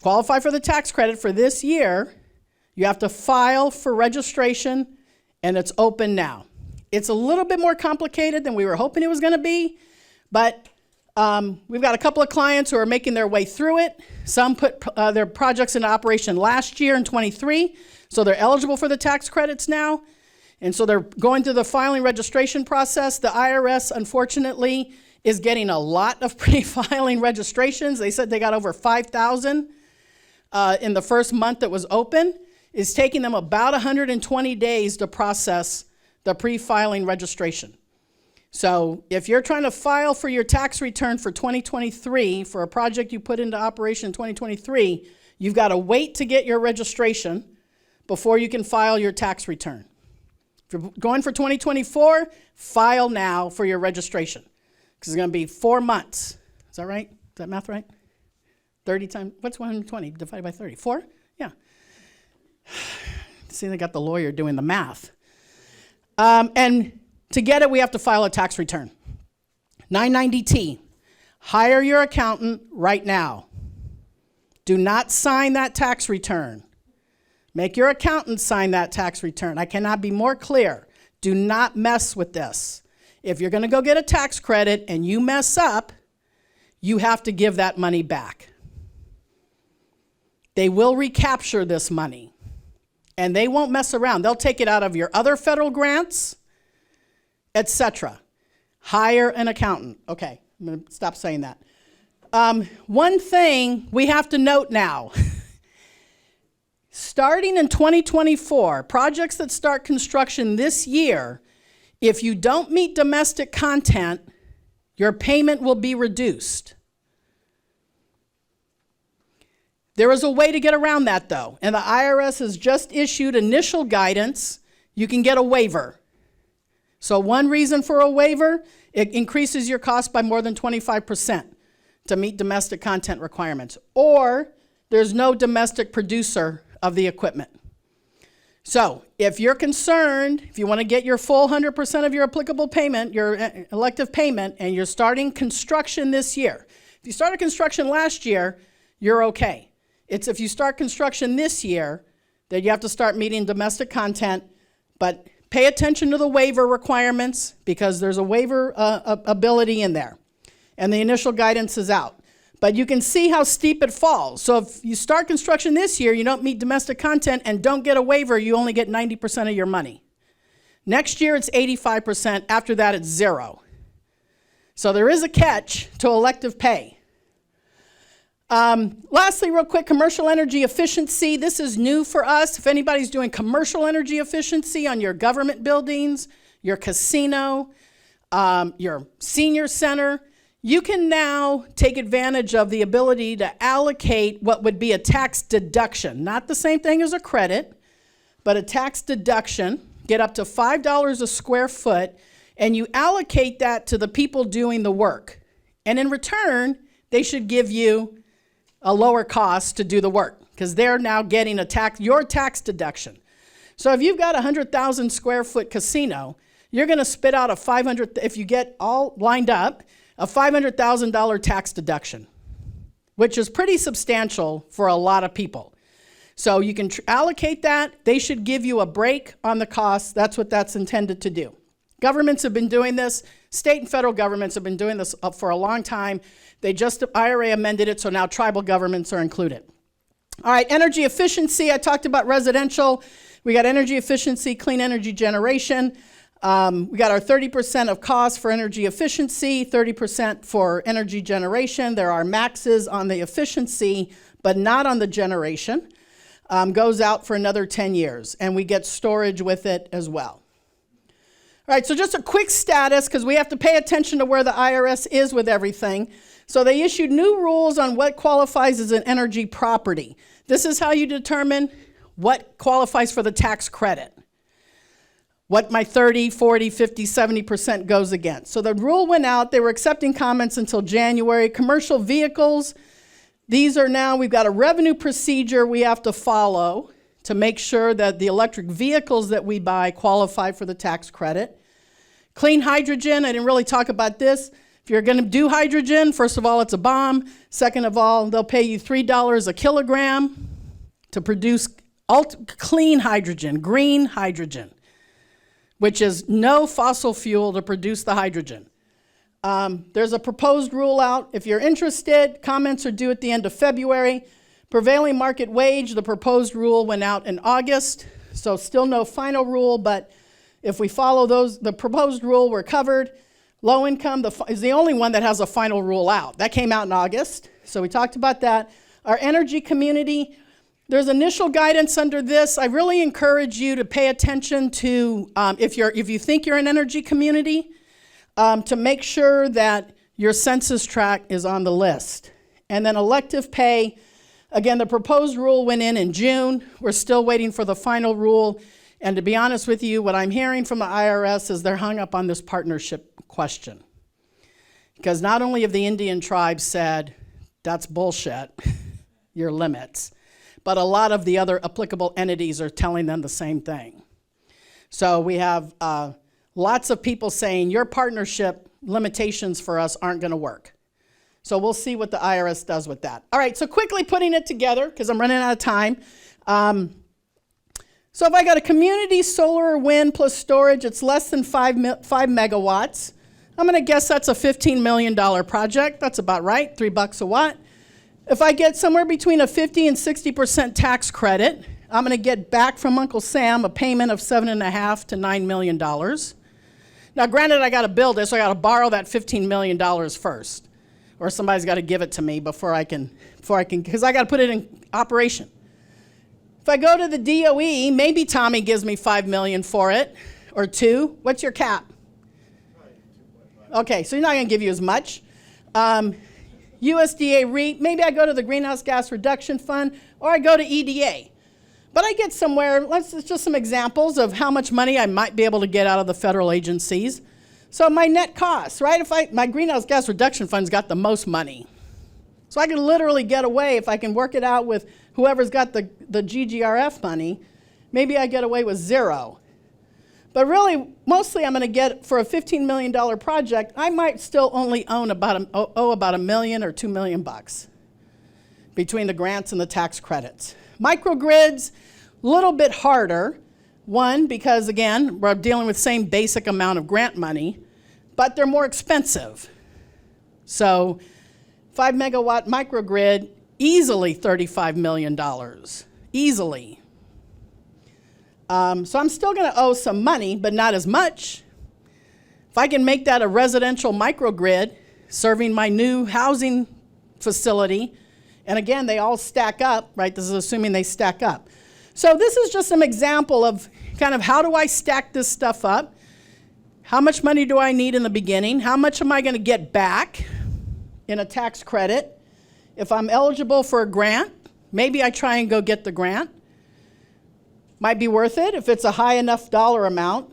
qualify for the tax credit for this year, you have to file for registration, and it's open now. It's a little bit more complicated than we were hoping it was going to be, but we've got a couple of clients who are making their way through it. Some put their projects into operation last year in 23, so they're eligible for the tax credits now. And so they're going through the filing registration process. The IRS, unfortunately, is getting a lot of pre-filing registrations. They said they got over 5,000 in the first month that was open. It's taking them about 120 days to process the pre-filing registration. So if you're trying to file for your tax return for 2023 for a project you put into operation in 2023, you've got to wait to get your registration before you can file your tax return. If you're going for 2024, file now for your registration, because it's going to be 4 months. Is that right? Is that math right? 30 times, what's 120 divided by 30? 4? Yeah. See, they got the lawyer doing the math. And to get it, we have to file a tax return. 990T, hire your accountant right now. Do not sign that tax return. Make your accountant sign that tax return. I cannot be more clear. Do not mess with this. If you're going to go get a tax credit and you mess up, you have to give that money back. They will recapture this money, and they won't mess around. They'll take it out of your other federal grants, etc. Hire an accountant. Okay, I'm going to stop saying that. One thing we have to note now. Starting in 2024, projects that start construction this year, if you don't meet domestic content, your payment will be reduced. There is a way to get around that, though, and the IRS has just issued initial guidance. You can get a waiver. So one reason for a waiver, it increases your cost by more than 25% to meet domestic content requirements, or there's no domestic producer of the equipment. So if you're concerned, if you want to get your full 100% of your applicable payment, your elective payment, and you're starting construction this year. If you started construction last year, you're okay. It's if you start construction this year that you have to start meeting domestic content, but pay attention to the waiver requirements, because there's a waiver ability in there. And the initial guidance is out. But you can see how steep it falls. So if you start construction this year, you don't meet domestic content and don't get a waiver, you only get 90% of your money. Next year, it's 85%. After that, it's 0. So there is a catch to elective pay. Lastly, real quick, commercial energy efficiency. This is new for us. If anybody's doing commercial energy efficiency on your government buildings, your casino, your senior center, you can now take advantage of the ability to allocate what would be a tax deduction. Not the same thing as a credit, but a tax deduction. Get up to $5 a square foot, and you allocate that to the people doing the work. And in return, they should give you a lower cost to do the work because they're now getting your tax deduction. So if you've got a 100,000 square foot casino, you're going to spit out if you get all lined up, a $500,000 tax deduction, which is pretty substantial for a lot of people. So you can allocate that. They should give you a break on the costs. That's what that's intended to do. Governments have been doing this. State and federal governments have been doing this for a long time. IRA amended it, so now tribal governments are included. All right, energy efficiency. I talked about residential. We got energy efficiency, clean energy generation. We got our 30% of cost for energy efficiency, 30% for energy generation. There are maxes on the efficiency, but not on the generation. Goes out for another 10 years, and we get storage with it as well. All right, so just a quick status, because we have to pay attention to where the IRS is with everything. So they issued new rules on what qualifies as an energy property. This is how you determine what qualifies for the tax credit. What my 30, 40, 50, 70% goes against. So the rule went out. They were accepting comments until January. Commercial vehicles, these are now, we've got a revenue procedure we have to follow to make sure that the electric vehicles that we buy qualify for the tax credit. Clean hydrogen, I didn't really talk about this. If you're going to do hydrogen, first of all, it's a bomb. Second of all, they'll pay you $3 a kilogram to produce clean hydrogen, green hydrogen, which is no fossil fuel to produce the hydrogen. There's a proposed rule out. If you're interested, comments are due at the end of February. Prevailing market wage, the proposed rule went out in August, so still no final rule, but if we follow the proposed rule, we're covered. Low income is the only one that has a final rule out. That came out in August, so we talked about that. Our energy community, there's initial guidance under this. I really encourage you to pay attention to, if you think you're an energy community, to make sure that your census tract is on the list. And then elective pay, again, the proposed rule went in June. We're still waiting for the final rule. And to be honest with you, what I'm hearing from the IRS is they're hung up on this partnership question. Because not only have the Indian tribes said, that's bullshit, your limits, but a lot of the other applicable entities are telling them the same thing. So we have lots of people saying your partnership limitations for us aren't going to work. So we'll see what the IRS does with that. All right, so quickly putting it together, because I'm running out of time. So if I got a community solar or wind plus storage, it's less than 5 megawatts. I'm going to guess that's a $15 million project. That's about right, $3 a watt. If I get somewhere between a 50 and 60% tax credit, I'm going to get back from Uncle Sam a payment of $7.5 to $9 million. Now, granted, I got to build this, so I got to borrow that $15 million first, or somebody's got to give it to me before I can, because I got to put it in operation. If I go to the DOE, maybe Tommy gives me $5 million for it, or $2. What's your cap? Okay, so you're not going to give you as much. USDA REIT, maybe I go to the Greenhouse Gas Reduction Fund, or I go to EDA. But I get somewhere, it's just some examples of how much money I might be able to get out of the federal agencies. So my net costs, right? My Greenhouse Gas Reduction Fund's got the most money. So I can literally get away, if I can work it out with whoever's got the GGRF money, maybe I get away with 0. But really, mostly I'm going to get, for a $15 million project, I might still only owe about $1 million or $2 million between the grants and the tax credits. Microgrids, a little bit harder. One, because again, we're dealing with the same basic amount of grant money, but they're more expensive. So 5 megawatt microgrid, easily $35 million. Easily. So I'm still going to owe some money, but not as much. If I can make that a residential microgrid serving my new housing facility, and again, they all stack up, right? This is assuming they stack up. So this is just some example of kind of how do I stack this stuff up? How much money do I need in the beginning? How much am I going to get back in a tax credit? If I'm eligible for a grant, maybe I try and go get the grant. Might be worth it if it's a high enough dollar amount,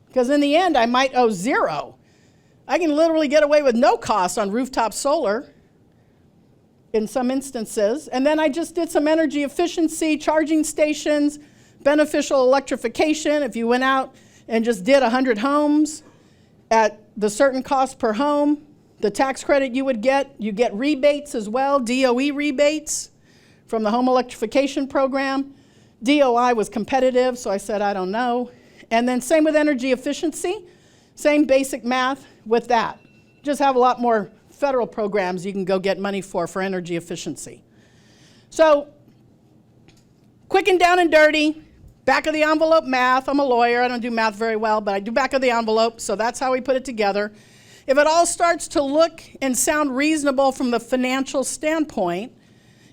because in the end, I might owe zero. I can literally get away with no cost on rooftop solar in some instances. And then I just did some energy efficiency, charging stations, beneficial electrification. If you went out and just did 100 homes at the certain cost per home, the tax credit you get rebates as well, DOE rebates from the home electrification program. DOI was competitive, so I said, I don't know. And then same with energy efficiency, same basic math with that. Just have a lot more federal programs you can go get money for energy efficiency. So, quick and down and dirty, back of the envelope math. I'm a lawyer, I don't do math very well, but I do back of the envelope, so that's how we put it together. If it all starts to look and sound reasonable from the financial standpoint,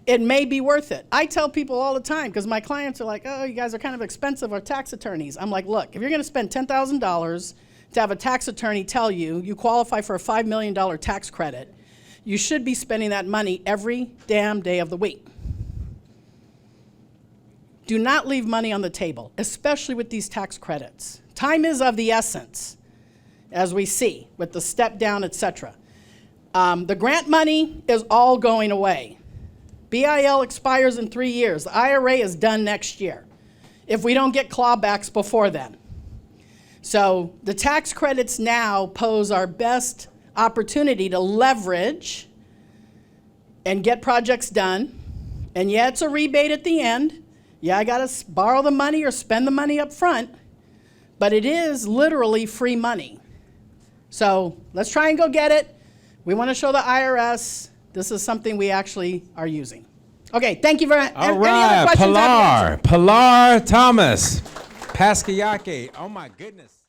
it may be worth it. I tell people all the time, because my clients are like, oh, you guys are kind of expensive, our tax attorneys. I'm like, look, if you're going to spend $10,000 to have a tax attorney tell you you qualify for a $5 million tax credit, you should be spending that money every damn day of the week. Do not leave money on the table, especially with these tax credits. Time is of the essence, as we see, with the step down, etc. The grant money is all going away. BIL expires in 3 years. The IRA is done next year if we don't get clawbacks before then. So the tax credits now pose our best opportunity to leverage and get projects done. And yeah, it's a rebate at the end. Yeah, I got to borrow the money or spend the money up front, but it is literally free money. So let's try and go get it. We want to show the IRS this is something we actually are using. Okay, thank you very much. All right, Pilar Thomas, Pasquiake. Oh my goodness.